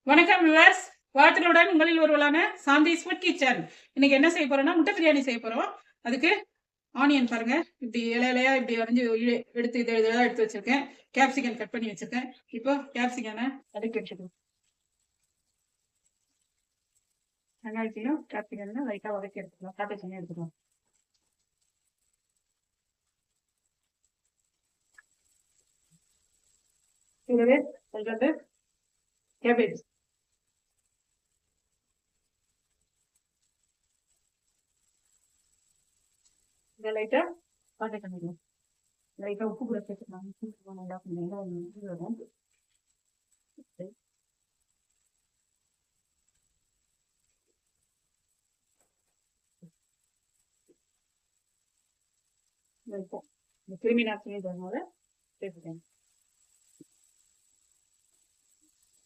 வணக்கம் விவர்ஸ். வாழ்த்துக்களுடன் உங்களில் ஒருவளான சாந்தி ஃபுட் கிச்சன். இன்னைக்கு என்ன செய்ய போறோம்னா முட்டை பிரியாணி செய்ய போறோம். அதுக்கு ஆனியன் பாருங்க, இப்படி இலையா இப்படி வரைஞ்சி எடுத்து இதெல்லாம் எடுத்து வச்சிருக்கேன். கேப்சிகன் கட் பண்ணி வச்சிருக்கேன். இப்போ கேப்சிகனை வதக்கி வச்சுக்கணும். வெங்காயத்தையும் கேப்சிகனும் லைட்டாக வதக்கி எடுத்துக்கலாம். காட்டு தண்ணி எடுத்துக்கலாம். இதுவே சொல்றது கேபேஜ் இதை லைட்டா வதக்கி பண்ணிடலாம். லைட்டா உப்பு கூட சேர்த்துக்கலாம். உப்பு நல்லா வெங்காயம் இந்த கிருமி நாசினி சேர்த்துக்கேன்.